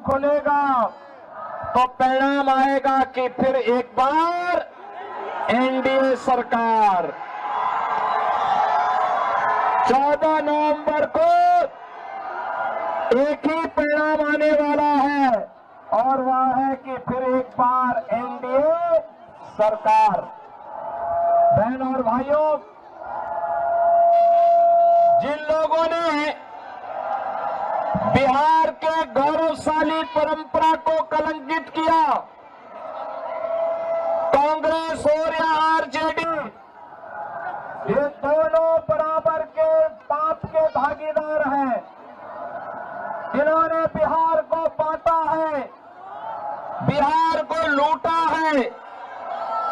खुलेगा तो परिणाम आएगा कि फिर एक बार एनडीए सरकार 14 नवंबर को एक ही परिणाम आने वाला है और वह है कि फिर एक बार एनडीए सरकार। बहन और भाइयों, जिन लोगों ने बिहार के गौरवशाली परंपरा को कलंकित किया, कांग्रेस और या आरजेडी, ये दोनों बराबर के पाप के भागीदार हैं। इन्होंने बिहार को बांटा है, बिहार को लूटा है,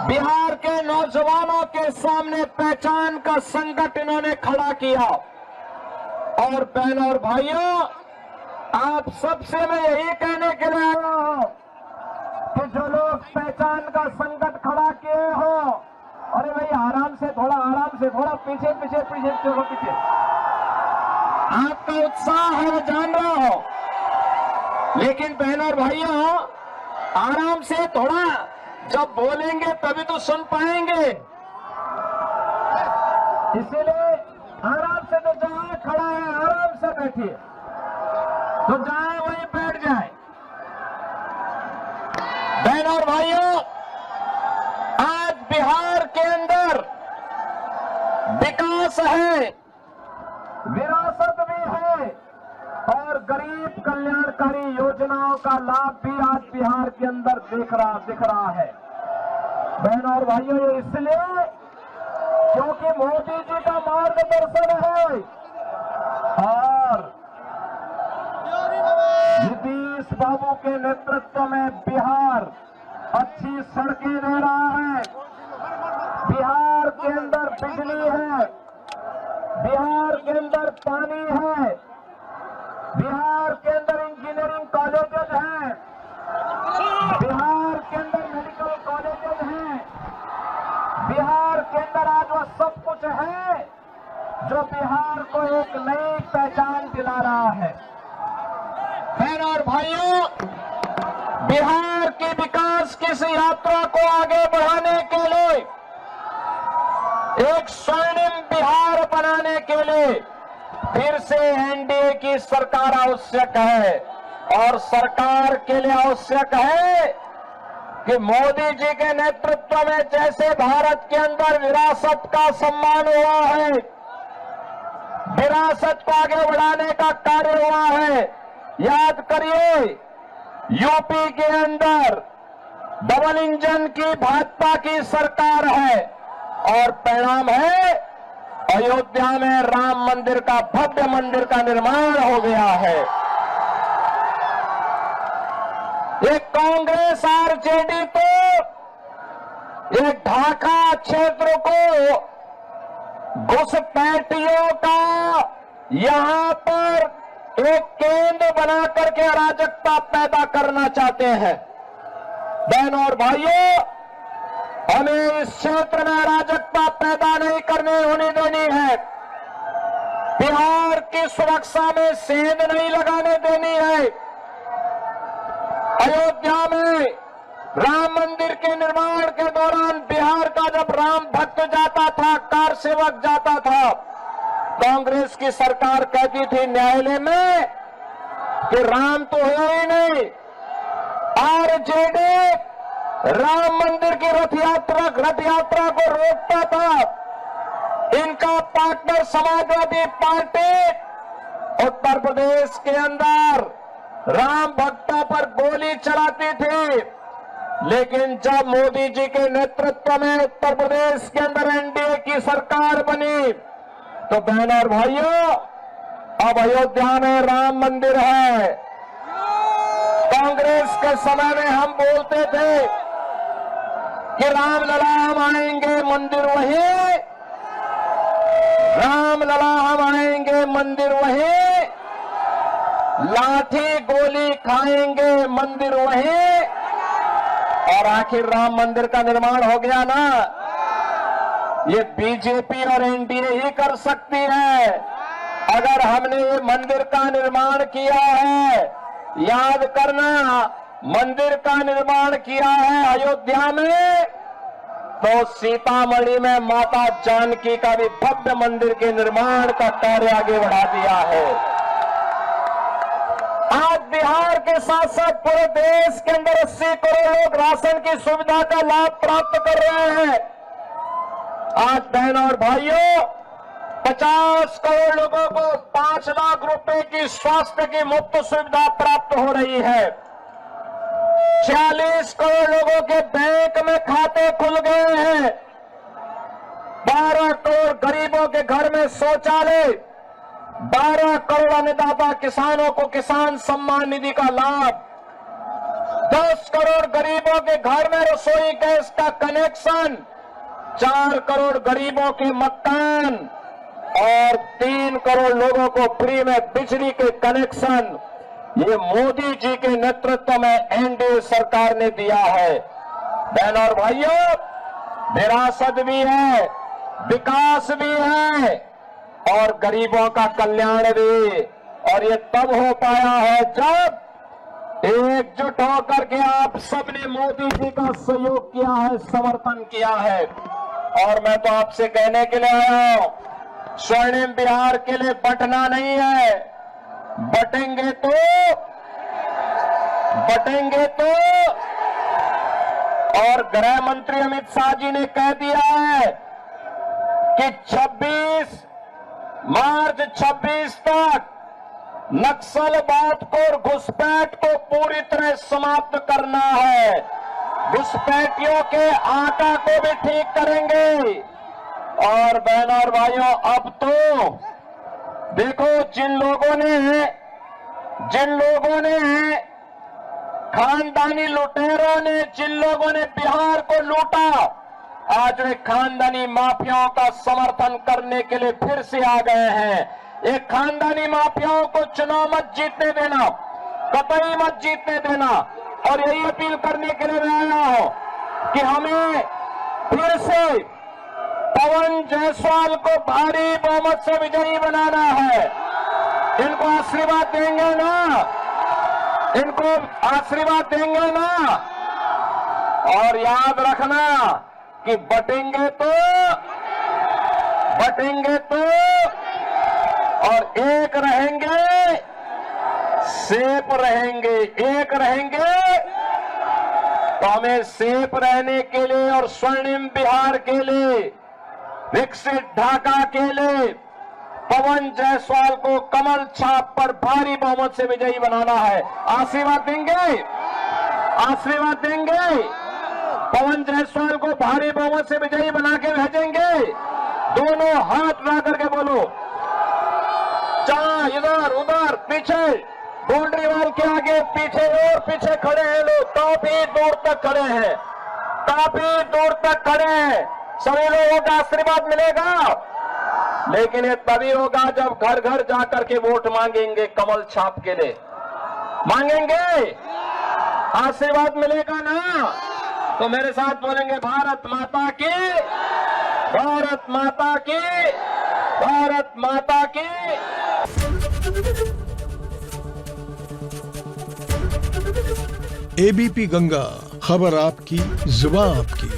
बिहार के नौजवानों के सामने पहचान का संकट इन्होंने खड़ा किया। और बहनों और भाइयों, आप सबसे मैं यही कहने के लिए आया हूं कि जो लोग पहचान का संकट खड़ा किए हो, अरे भाई आराम से थोड़ा पीछे पीछे पीछे चलो पीछे। आपका उत्साह है मैं जान रहा हूं, लेकिन बहनों और भाइयों आराम से थोड़ा, जब बोलेंगे तभी तो सुन पाएंगे। इसीलिए आराम से, तो जहां खड़ा है आराम से बैठिए, तो जाए वहीं बैठ जाए। बहनों और भाइयों, आज बिहार के अंदर विकास है, विरासत भी है और गरीब कल्याणकारी योजनाओं का लाभ भी आज बिहार के अंदर दिख रहा है। बहनों और भाइयों, ये इसलिए क्योंकि मोदी जी का मार्गदर्शन है और नीतीश बाबू के नेतृत्व में बिहार अच्छी सड़कें दे रहा है, बिहार के अंदर बिजली है, बिहार के अंदर पानी है, बिहार के अंदर इंजीनियरिंग कॉलेजेस हैं, बिहार के अंदर मेडिकल कॉलेजेस हैं, बिहार के अंदर आज वह सब कुछ है जो बिहार को एक नई पहचान दिला रहा है। बहनों और भाइयों, बिहार के विकास की इस यात्रा को आगे बढ़ाने के लिए, एक स्वर्णिम बिहार बनाने के लिए फिर से एनडीए की सरकार आवश्यक है। और सरकार के लिए आवश्यक है कि मोदी जी के नेतृत्व में जैसे भारत के अंदर विरासत का सम्मान हुआ है, विरासत को आगे बढ़ाने का कार्य हुआ है। याद करिए, यूपी के अंदर डबल इंजन की भाजपा की सरकार है और परिणाम है अयोध्या में राम मंदिर का, भव्य मंदिर का निर्माण हो गया है। ये कांग्रेस आरजेडी तो ये ढाका क्षेत्र को घुसपैठियों का यहां पर एक केंद्र बना करके अराजकता पैदा करना चाहते हैं। बहनों और भाइयों, हमें इस क्षेत्र में अराजकता पैदा नहीं होने देनी है। बिहार की सुरक्षा में सेंध नहीं लगाने देनी है। अयोध्या में राम मंदिर के निर्माण के दौरान बिहार का जब राम भक्त जाता था, कार सेवक जाता था, कांग्रेस की सरकार कहती थी न्यायालय में कि राम तो है ही नहीं। आरजेडी राम मंदिर की रथ यात्रा को रोकता था। इनका पार्टनर समाजवादी पार्टी उत्तर प्रदेश के अंदर राम भक्तों पर गोली चलाती थी, लेकिन जब मोदी जी के नेतृत्व में उत्तर प्रदेश के अंदर एनडीए की सरकार बनी तो बहनों और भाइयों, अब अयोध्या में राम मंदिर है। कांग्रेस के समय में हम बोलते थे कि रामलला हम आएंगे मंदिर वहीं, रामलला हम आएंगे मंदिर वहीं, लाठी गोली खाएंगे मंदिर वहीं, और आखिर राम मंदिर का निर्माण हो गया ना। ये बीजेपी और एनडीए ही कर सकती है। अगर हमने ये मंदिर का निर्माण किया है याद करना, मंदिर का निर्माण किया है अयोध्या में, तो सीतामढ़ी में माता जानकी का भी भव्य मंदिर के निर्माण का कार्य आगे बढ़ा दिया है। आज बिहार के साथ साथ पूरे देश के अंदर 80 करोड़ लोग राशन की सुविधा का लाभ प्राप्त कर रहे हैं। आज बहनों और भाइयों, 50 करोड़ लोगों को 5 लाख रुपए की स्वास्थ्य की मुफ्त सुविधा प्राप्त हो रही है। 46 करोड़ लोगों के बैंक में खाते खुल गए हैं। 12 करोड़ गरीबों के घर में शौचालय, 12 करोड़ अन्नदाता किसानों को किसान सम्मान निधि का लाभ, 10 करोड़ गरीबों के घर में रसोई गैस का कनेक्शन, 4 करोड़ गरीबों के मकान और 3 करोड़ लोगों को फ्री में बिजली के कनेक्शन, ये मोदी जी के नेतृत्व में एनडीए सरकार ने दिया है। बहनों और भाइयों, विरासत भी है, विकास भी है और गरीबों का कल्याण भी। और ये तब हो पाया है जब एकजुट होकर के आप सबने मोदी जी का सहयोग किया है, समर्थन किया है। और मैं तो आपसे कहने के लिए आया हूं, स्वर्णिम बिहार के लिए बंटना नहीं है, बटेंगे तो और गृह मंत्री अमित शाह जी ने कह दिया है कि 26 मार्च 26 तक नक्सलवाद को और घुसपैठ को पूरी तरह समाप्त करना है। घुसपैठियों के आटा को भी ठीक करेंगे। और बहनों और भाइयों, अब तो देखो, जिन लोगों ने खानदानी लुटेरों ने, जिन लोगों ने बिहार को लूटा, आज वे खानदानी माफियाओं का समर्थन करने के लिए फिर से आ गए हैं। एक खानदानी माफियाओं को चुनाव मत जीतने देना, कतई मत जीतने देना। और यही अपील करने के लिए मैं आया हूं कि हमें फिर से पवन जायसवाल को भारी बहुमत से विजयी बनाना है। इनको आशीर्वाद देंगे ना? इनको आशीर्वाद देंगे ना? और याद रखना कि बटेंगे तो और एक रहेंगे, सेफ रहेंगे। एक रहेंगे तो हमें सेफ रहने के लिए और स्वर्णिम बिहार के लिए, विकसित ढाका के लिए पवन जायसवाल को कमल छाप पर भारी बहुमत से विजयी बनाना है। आशीर्वाद देंगे? आशीर्वाद देंगे? पवन जायसवाल को भारी बहुमत से विजयी बना के भेजेंगे। दोनों हाथ ला करके बोलो। जहां इधर उधर पीछे बाउंड्री वाल के आगे पीछे और पीछे खड़े हैं लोग, काफी दूर तक खड़े हैं, काफी दूर तक खड़े हैं। सभी लोगों का आशीर्वाद मिलेगा, लेकिन ये तभी होगा जब घर घर जाकर के वोट मांगेंगे, कमल छाप के लिए मांगेंगे। आशीर्वाद मिलेगा ना? तो मेरे साथ बोलेंगे, भारत माता की, भारत माता की, भारत माता की। एबीपी गंगा, खबर आपकी, जुबान आपकी।